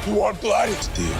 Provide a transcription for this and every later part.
You want blood? Steve.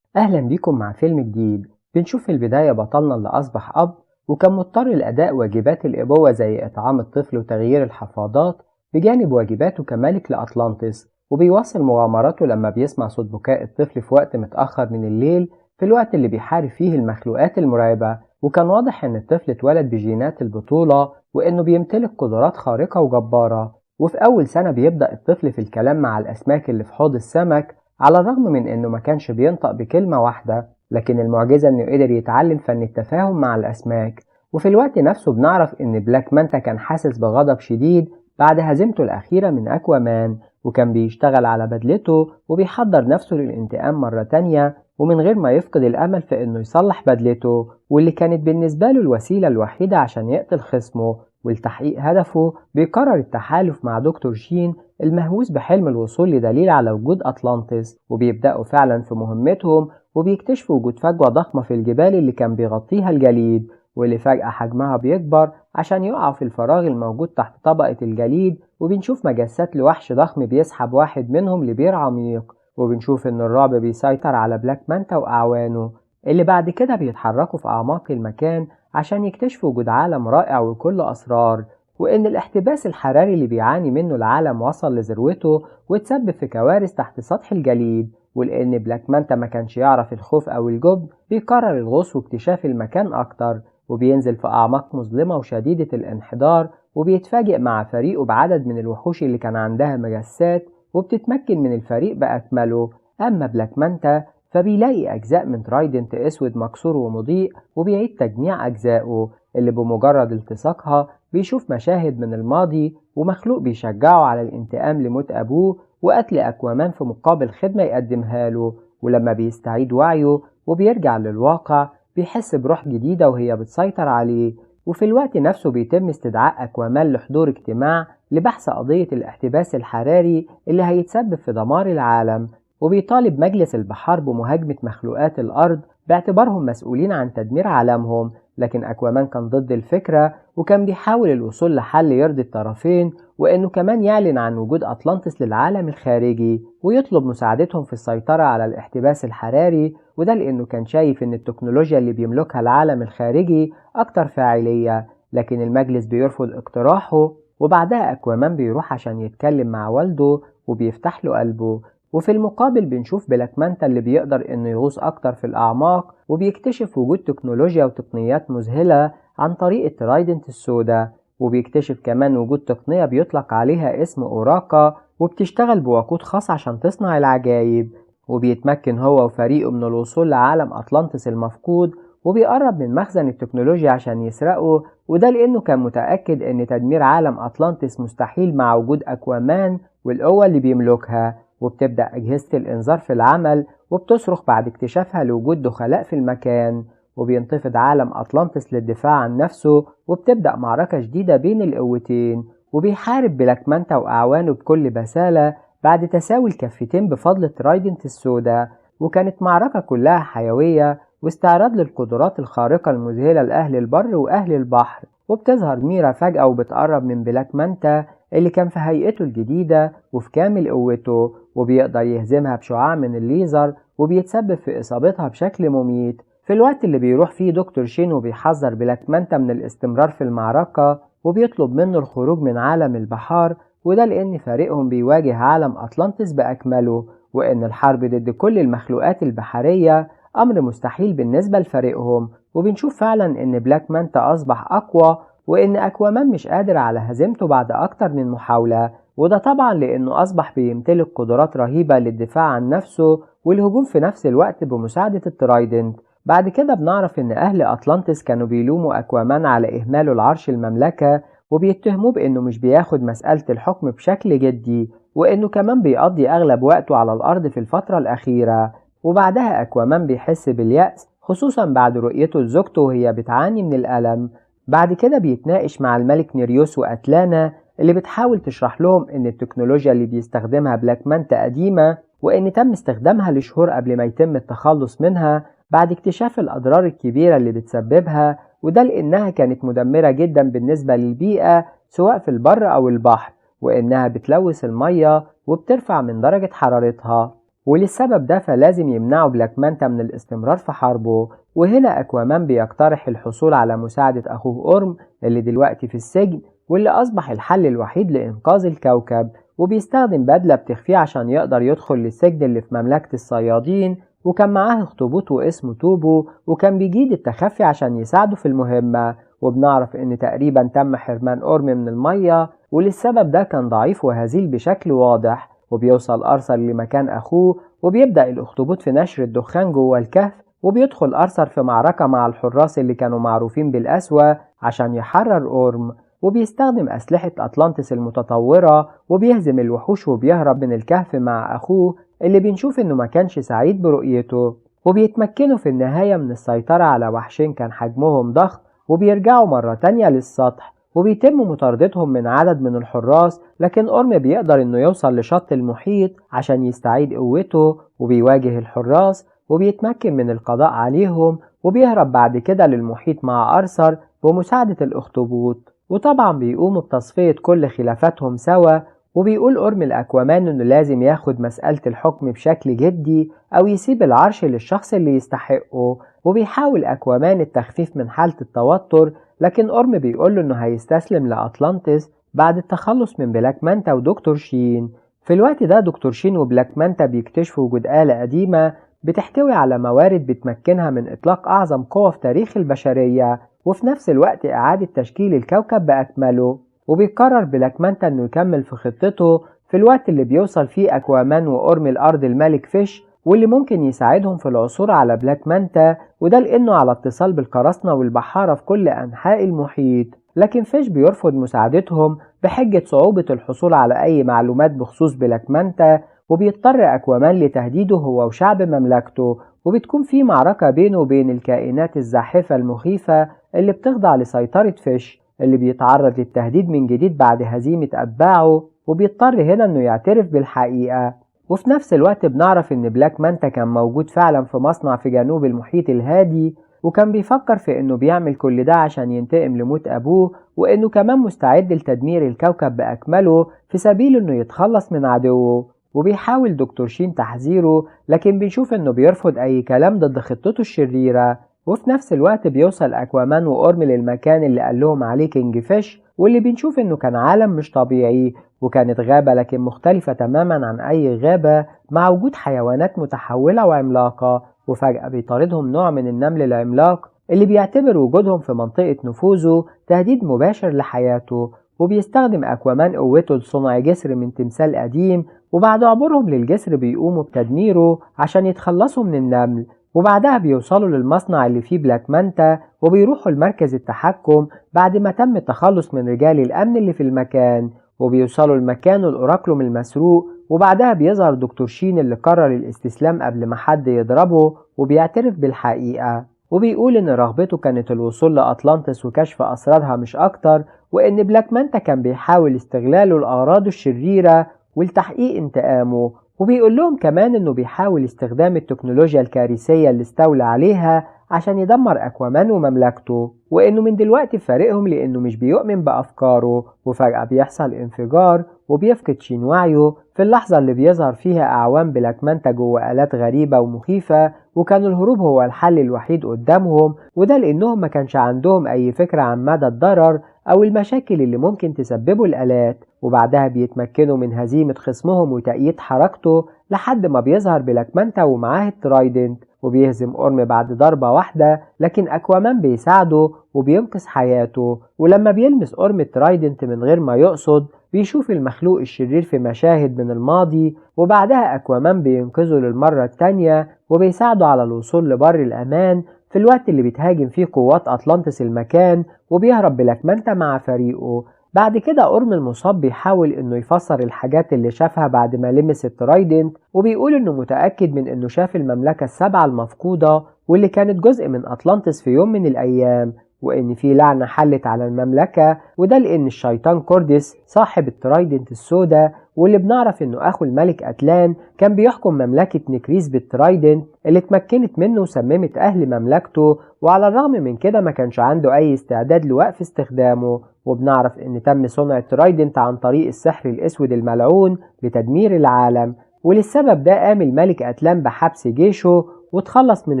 أهلا بيكم مع فيلم جديد. بنشوف في البداية بطلنا اللي أصبح أب وكان مضطر لأداء واجبات الأبوة زي إطعام الطفل وتغيير الحفاضات بجانب واجباته كملك لأطلانتس، وبيواصل مغامراته لما بيسمع صوت بكاء الطفل في وقت متأخر من الليل في الوقت اللي بيحارب فيه المخلوقات المرعبة. وكان واضح إن الطفل اتولد بجينات البطولة وإنه بيمتلك قدرات خارقة وجبارة. وفي أول سنة بيبدأ الطفل في الكلام مع الأسماك اللي في حوض السمك على الرغم من إنه ما كانش بينطق بكلمة واحدة، لكن المعجزة إنه قدر يتعلم فن التفاهم مع الأسماك. وفي الوقت نفسه بنعرف إن بلاك مانتا كان حاسس بغضب شديد بعد هزيمته الأخيرة من أكوامان، وكان بيشتغل على بدلته وبيحضر نفسه للانتقام مرة تانية ومن غير ما يفقد الأمل في إنه يصلح بدلته واللي كانت بالنسبة له الوسيلة الوحيدة عشان يقتل خصمه. ولتحقيق هدفه بيقرر التحالف مع دكتور شين المهووس بحلم الوصول لدليل على وجود أطلانتس، وبيبدأوا فعلا في مهمتهم وبيكتشفوا وجود فجوة ضخمة في الجبال اللي كان بيغطيها الجليد واللي فجأة حجمها بيكبر عشان يقع في الفراغ الموجود تحت طبقة الجليد. وبنشوف مجسات لوحش ضخم بيسحب واحد منهم لبير عميق، وبنشوف إن الرعب بيسيطر على بلاك مانتا وأعوانه اللي بعد كده بيتحركوا في أعماق المكان عشان يكتشفوا وجود عالم رائع وكله أسرار، وإن الاحتباس الحراري اللي بيعاني منه العالم وصل لذروته وتسبب في كوارث تحت سطح الجليد. ولأن بلاك مانتا ما كانش يعرف الخوف أو الجبن بيقرر الغوص واكتشاف المكان أكتر، وبينزل في أعماق مظلمة وشديدة الانحدار وبيتفاجئ مع فريقه بعدد من الوحوش اللي كان عندها مجسات وبتتمكن من الفريق بأكمله. أما بلاك مانتا فبيلاقي أجزاء من ترايدنت أسود مكسور ومضيء وبيعيد تجميع أجزائه اللي بمجرد التصاقها بيشوف مشاهد من الماضي ومخلوق بيشجعه على الانتقام لموت أبوه وقتل أكوامان في مقابل خدمة يقدمها له. ولما بيستعيد وعيه وبيرجع للواقع بيحس بروح جديدة وهي بتسيطر عليه. وفي الوقت نفسه بيتم استدعاء أكوامان لحضور اجتماع لبحث قضية الاحتباس الحراري اللي هيتسبب في دمار العالم، وبيطالب مجلس البحار بمهاجمة مخلوقات الأرض باعتبارهم مسؤولين عن تدمير عالمهم. لكن أكوامان كان ضد الفكرة وكان بيحاول الوصول لحل يرضي الطرفين، وإنه كمان يعلن عن وجود أطلانتس للعالم الخارجي ويطلب مساعدتهم في السيطرة على الاحتباس الحراري، وده لأنه كان شايف إن التكنولوجيا اللي بيملكها العالم الخارجي أكتر فاعلية. لكن المجلس بيرفض اقتراحه، وبعدها أكوامان بيروح عشان يتكلم مع والده وبيفتح له قلبه. وفي المقابل بنشوف بلاك مانتا اللي بيقدر انه يغوص اكتر في الاعماق وبيكتشف وجود تكنولوجيا وتقنيات مذهلة عن طريق الترايدنت السوداء، وبيكتشف كمان وجود تقنية بيطلق عليها اسم اوراكا وبتشتغل بوقود خاص عشان تصنع العجايب. وبيتمكن هو وفريقه من الوصول لعالم أطلانتس المفقود وبيقرب من مخزن التكنولوجيا عشان يسرقه، وده لأنه كان متأكد ان تدمير عالم أطلانتس مستحيل مع وجود أكوامان والقوة اللي بيملكها. وبتبدأ أجهزة الإنذار في العمل وبتصرخ بعد اكتشافها لوجود دخلاء في المكان، وبينتفض عالم أطلانتس للدفاع عن نفسه وبتبدأ معركة جديدة بين القوتين. وبيحارب بلاك مانتا وأعوانه بكل بسالة بعد تساوي الكفتين بفضل ترايدنت السوداء، وكانت معركة كلها حيوية واستعراض للقدرات الخارقة المذهلة لأهل البر وأهل البحر. وبتظهر ميرا فجأة وبتقرب من بلاك مانتا اللي كان في هيئته الجديدة وفي كامل قوته، وبيقدر يهزمها بشعاع من الليزر وبيتسبب في إصابتها بشكل مميت. في الوقت اللي بيروح فيه دكتور شين وبيحذر بلاك مانتا من الاستمرار في المعركة وبيطلب منه الخروج من عالم البحار، وده لأن فريقهم بيواجه عالم أطلانتس بأكمله، وإن الحرب ضد كل المخلوقات البحرية أمر مستحيل بالنسبة لفريقهم. وبنشوف فعلا إن بلاك مانتا أصبح أقوى وإن أكوامان مش قادر على هزيمته بعد أكتر من محاولة، وده طبعا لأنه أصبح بيمتلك قدرات رهيبة للدفاع عن نفسه والهجوم في نفس الوقت بمساعدة الترايدنت. بعد كده بنعرف إن أهل أطلانتس كانوا بيلوموا أكوامان على إهماله العرش المملكة وبيتهموه بإنه مش بياخد مسألة الحكم بشكل جدي، وإنه كمان بيقضي أغلب وقته على الأرض في الفترة الأخيرة. وبعدها أكوامان بيحس باليأس خصوصا بعد رؤيته لزوجته وهي بتعاني من الألم. بعد كده بيتناقش مع الملك نيريوس وأتلانا اللي بتحاول تشرح لهم إن التكنولوجيا اللي بيستخدمها بلاك مانتا قديمة وإن تم استخدامها لشهور قبل ما يتم التخلص منها بعد اكتشاف الأضرار الكبيرة اللي بتسببها، وده لأنها كانت مدمرة جدا بالنسبة للبيئة سواء في البر أو البحر. وإنها بتلوث المية وبترفع من درجة حرارتها، وللسبب ده فلازم يمنعوا بلاك مانتا من الاستمرار في حربه. وهنا أكوامان بيقترح الحصول على مساعدة أخوه أورم اللي دلوقتي في السجن، واللي أصبح الحل الوحيد لإنقاذ الكوكب، وبيستخدم بدلة بتخفيه عشان يقدر يدخل للسجن اللي في مملكة الصيادين. وكان معاه اخطبوط واسمه توبو، وكان بيجيد التخفي عشان يساعده في المهمة. وبنعرف ان تقريبا تم حرمان أورم من المية، وللسبب ده كان ضعيف وهزيل بشكل واضح. وبيوصل أرثر لمكان أخوه، وبيبدأ الأخطبوط في نشر الدخان جوه الكهف، وبيدخل أرثر في معركة مع الحراس اللي كانوا معروفين بالأسوة عشان يحرر أورم. وبيستخدم أسلحة أطلانتس المتطورة، وبيهزم الوحوش وبيهرب من الكهف مع أخوه اللي بنشوف إنه ما كانش سعيد برؤيته. وبيتمكنوا في النهاية من السيطرة على وحشين كان حجمهم ضخم، وبيرجعوا مرة تانية للسطح، وبيتم مطاردتهم من عدد من الحراس. لكن أورم بيقدر إنه يوصل لشط المحيط عشان يستعيد قوته، وبيواجه الحراس وبيتمكن من القضاء عليهم، وبيهرب بعد كده للمحيط مع أرثر بمساعدة الأخطبوط. وطبعا بيقوموا بتصفية كل خلافاتهم سوا. وبيقول أورم الأكوامان إنه لازم ياخد مسألة الحكم بشكل جدي أو يسيب العرش للشخص اللي يستحقه. وبيحاول أكوامان التخفيف من حالة التوتر، لكن أورم بيقوله إنه هيستسلم لأطلانتس بعد التخلص من بلاك مانتا ودكتور شين. في الوقت ده دكتور شين وبلاك مانتا بيكتشفوا وجود آلة قديمة بتحتوي على موارد بتمكنها من إطلاق أعظم قوة في تاريخ البشرية، وفي نفس الوقت إعادة تشكيل الكوكب بأكمله. وبيقرر بلاك مانتا إنه يكمل في خطته في الوقت اللي بيوصل فيه أكوامان وأورم الأرض الملك فيش، واللي ممكن يساعدهم في العثور على بلاك مانتا، وده لأنه على اتصال بالقراصنة والبحارة في كل أنحاء المحيط. لكن فيش بيرفض مساعدتهم بحجة صعوبة الحصول على أي معلومات بخصوص بلاك مانتا، وبيضطر أكوامان لتهديده هو وشعب مملكته. وبتكون في معركة بينه وبين الكائنات الزاحفة المخيفة اللي بتخضع لسيطرة فيش، اللي بيتعرض للتهديد من جديد بعد هزيمة أتباعه، وبيضطر هنا إنه يعترف بالحقيقة. وفي نفس الوقت بنعرف إن بلاك مانتا كان موجود فعلا في مصنع في جنوب المحيط الهادي، وكان بيفكر في إنه بيعمل كل ده عشان ينتقم لموت أبوه، وإنه كمان مستعد لتدمير الكوكب بأكمله في سبيل إنه يتخلص من عدوه. وبيحاول دكتور شين تحذيره، لكن بنشوف إنه بيرفض أي كلام ضد خطته الشريرة. وفي نفس الوقت بيوصل أكوامان وأورم للمكان اللي قال لهم عليه كينج فيش، واللي بنشوف إنه كان عالم مش طبيعي، وكانت غابة لكن مختلفة تماما عن أي غابة، مع وجود حيوانات متحولة وعملاقة. وفجأة بيطاردهم نوع من النمل العملاق اللي بيعتبر وجودهم في منطقة نفوذه تهديد مباشر لحياته. وبيستخدم أكوامان قوته لصنع جسر من تمثال قديم، وبعد عبورهم للجسر بيقوموا بتدميره عشان يتخلصوا من النمل. وبعدها بيوصلوا للمصنع اللي فيه بلاك مانتا، وبيروحوا لمركز التحكم بعد ما تم التخلص من رجال الأمن اللي في المكان. وبيوصلوا المكان الأوراكلوم المسروق، وبعدها بيظهر دكتور شين اللي قرر الاستسلام قبل ما حد يضربه، وبيعترف بالحقيقة. وبيقول إن رغبته كانت الوصول لأطلانتس وكشف أسرارها مش أكتر، وإن بلاك مانتا كان بيحاول استغلاله لأغراضه الشريرة ولتحقيق انتقامه. وبيقول لهم كمان إنه بيحاول استخدام التكنولوجيا الكارثية اللي استولى عليها عشان يدمر أكوامان ومملكته، وإنه من دلوقتي في فريقهم لأنه مش بيؤمن بأفكاره. وفجأة بيحصل انفجار وبيفقد شين وعيه في اللحظة اللي بيظهر فيها أعوان بلاك مانتا جوه آلات غريبة ومخيفة، وكان الهروب هو الحل الوحيد قدامهم، وده لأنهم ما كانش عندهم أي فكرة عن مدى الضرر أو المشاكل اللي ممكن تسببه الآلات. وبعدها بيتمكنوا من هزيمة خصمهم وتأييد حركته لحد ما بيظهر بلاك مانتا ومعاه الترايدنت، وبيهزم أورم بعد ضربة واحدة، لكن أكوامان بيساعده وبينقذ حياته. ولما بيلمس أورم الترايدنت من غير ما يقصد بيشوف المخلوق الشرير في مشاهد من الماضي، وبعدها أكوامان بينقذه للمرة التانية وبيساعده على الوصول لبر الأمان في الوقت اللي بتهاجم فيه قوات أطلانتس المكان، وبيهرب بلاك مانتا مع فريقه. بعد كده أورم المصاب بيحاول إنه يفسر الحاجات اللي شافها بعد ما لمس الترايدنت، وبيقول إنه متأكد من إنه شاف المملكة السبعة المفقودة واللي كانت جزء من أطلانتس في يوم من الأيام. وإن في لعنة حلت على المملكة، وده لأن الشيطان كوردس صاحب الترايدنت السوداء، واللي بنعرف إنه أخو الملك أتلان كان بيحكم مملكة نكريس بالترايدنت اللي اتمكنت منه وسممت أهل مملكته، وعلى الرغم من كده ما كانش عنده أي استعداد لوقف استخدامه. وبنعرف إن تم صنع الترايدنت عن طريق السحر الأسود الملعون لتدمير العالم، وللسبب ده قام الملك أتلان بحبس جيشه وتخلص من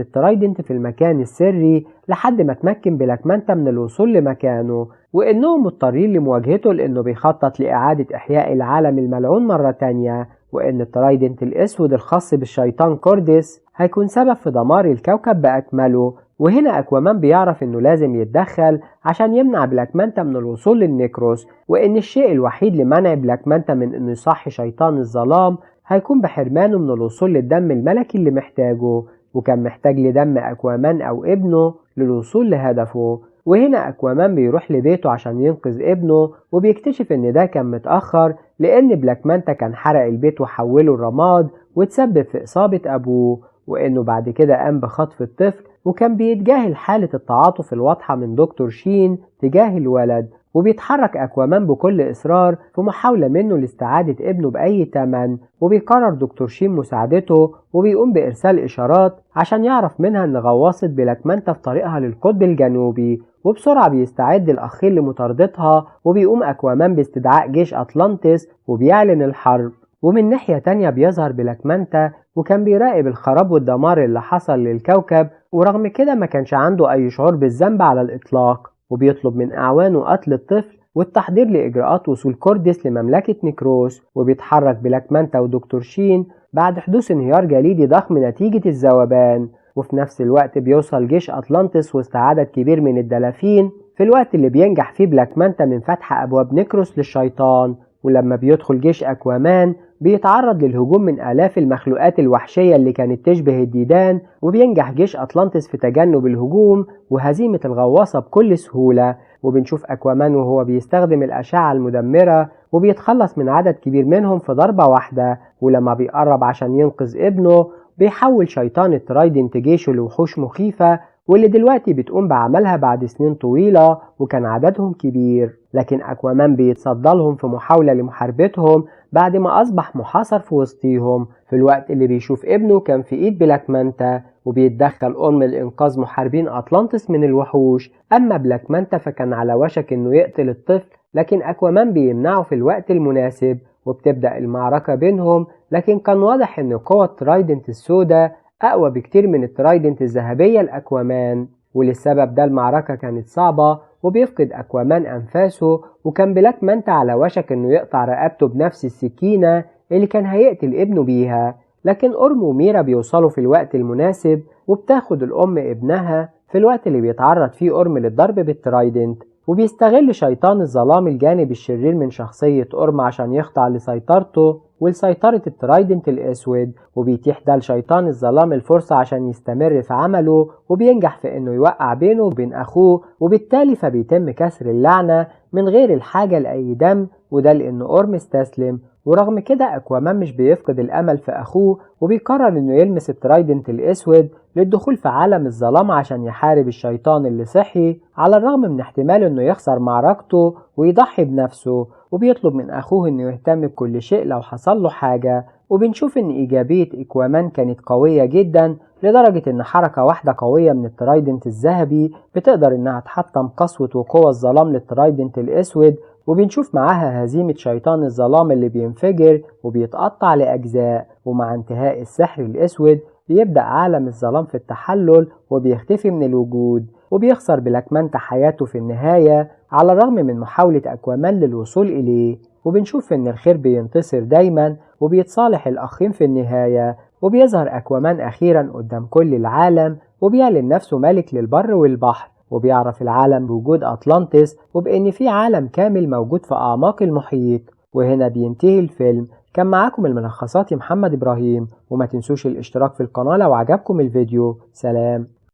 الترايدنت في المكان السري لحد ما تمكن بلاك مانتا من الوصول لمكانه، وإنهم مضطرين لمواجهته لأنه بيخطط لإعادة إحياء العالم الملعون مرة تانية، وإن الترايدنت الأسود الخاص بالشيطان كوردس هيكون سبب في دمار الكوكب بأكمله. وهنا أكوامان بيعرف إنه لازم يتدخل عشان يمنع بلاك مانتا من الوصول للنكروس، وإن الشيء الوحيد لمنع بلاك مانتا من إنه يصحي شيطان الظلام هيكون بحرمانه من الوصول للدم الملكي اللي محتاجه، وكان محتاج لدم أكوامان أو ابنه للوصول لهدفه. وهنا أكوامان بيروح لبيته عشان ينقذ ابنه، وبيكتشف إن ده كان متأخر لأن بلاك مانتا كان حرق البيت وحوله الرماد وتسبب في إصابة أبوه، وإنه بعد كده قام بخطف الطفل، وكان بيتجاهل حالة التعاطف الواضحة من دكتور شين تجاه الولد. وبيتحرك أكوامان بكل إصرار في محاولة منه لاستعادة ابنه بأي تمن، وبيقرر دكتور شين مساعدته وبيقوم بإرسال إشارات عشان يعرف منها إن غواصة بلاك مانتا في طريقها للقطب الجنوبي، وبسرعة بيستعد الأخين لمطاردتها، وبيقوم أكوامان باستدعاء جيش أطلانتس وبيعلن الحرب. ومن ناحية تانية بيظهر بلاك مانتا وكان بيراقب الخراب والدمار اللي حصل للكوكب، ورغم كده ما كانش عنده أي شعور بالذنب على الإطلاق، وبيطلب من أعوانه قتل الطفل والتحضير لإجراءات وصول كوردس لمملكة نكروس. وبيتحرك بلاك مانتا ودكتور شين بعد حدوث انهيار جليدي ضخم نتيجة الذوبان، وفي نفس الوقت بيوصل جيش أطلانتس وسط عدد كبير من الدلافين في الوقت اللي بينجح فيه بلاك مانتا من فتح أبواب نكروس للشيطان. ولما بيدخل جيش أكوامان بيتعرض للهجوم من آلاف المخلوقات الوحشية اللي كانت تشبه الديدان، وبينجح جيش أطلانتس في تجنب الهجوم وهزيمة الغواصة بكل سهولة. وبنشوف أكوامان وهو بيستخدم الأشعة المدمرة وبيتخلص من عدد كبير منهم في ضربة واحدة، ولما بيقرب عشان ينقذ ابنه بيحول شيطان الترايدنت جيشه لوحوش مخيفة، واللي دلوقتي بتقوم بعملها بعد سنين طويلة وكان عددهم كبير. لكن أكوامان بيتصدى لهم في محاولة لمحاربتهم بعد ما أصبح محاصر في وسطيهم، في الوقت اللي بيشوف ابنه كان في إيد بلاك مانتا، وبيتدخل أم لإنقاذ محاربين أطلانتس من الوحوش. أما بلاك مانتا فكان على وشك إنه يقتل الطفل، لكن أكوامان بيمنعه في الوقت المناسب وبتبدأ المعركة بينهم. لكن كان واضح إن قوة الترايدنت السوداء أقوى بكتير من الترايدنت الذهبية لأكوامان، وللسبب ده المعركة كانت صعبة وبيفقد أكوامان أنفاسه، وكان بلاك مانتا على وشك إنه يقطع رقبته بنفس السكينة اللي كان هيقتل ابنه بيها. لكن أورم وميرا بيوصلوا في الوقت المناسب وبتاخد الأم ابنها في الوقت اللي بيتعرض فيه أورم للضرب بالترايدنت، وبيستغل شيطان الظلام الجانب الشرير من شخصية أورم عشان يخضع لسيطرته ولسيطرة الترايدنت الأسود، وبيتيح ده لشيطان الظلام الفرصة عشان يستمر في عمله، وبينجح في إنه يوقع بينه وبين أخوه، وبالتالي فبيتم كسر اللعنة من غير الحاجة لأي دم، وده لأن أورم استسلم. ورغم كده أكوامان مش بيفقد الأمل في أخوه، وبيقرر إنه يلمس الترايدنت الأسود للدخول في عالم الظلام عشان يحارب الشيطان اللي صحي، على الرغم من احتمال إنه يخسر معركته ويضحي بنفسه، وبيطلب من أخوه إنه يهتم بكل شيء لو حصل له حاجة. وبنشوف إن إيجابية أكوامان كانت قوية جدا لدرجة إن حركة واحدة قوية من الترايدنت الذهبي بتقدر إنها تحطم قسوة وقوة الظلام للترايدنت الأسود، وبنشوف معاها هزيمة شيطان الظلام اللي بينفجر وبيتقطع لأجزاء. ومع انتهاء السحر الأسود بيبدأ عالم الظلام في التحلل وبيختفي من الوجود، وبيخسر بلاك مانتا حياته في النهاية على الرغم من محاولة أكوامان للوصول إليه. وبنشوف إن الخير بينتصر دايما وبيتصالح الأخين في النهاية، وبيظهر أكوامان أخيرا قدام كل العالم وبيعلن نفسه ملك للبر والبحر، وبيعرف العالم بوجود أطلانتس وبإن في عالم كامل موجود في أعماق المحيط. وهنا بينتهي الفيلم. كان معاكم الملخصات محمد إبراهيم، وما تنسوش الاشتراك في القناة لو عجبكم الفيديو. سلام.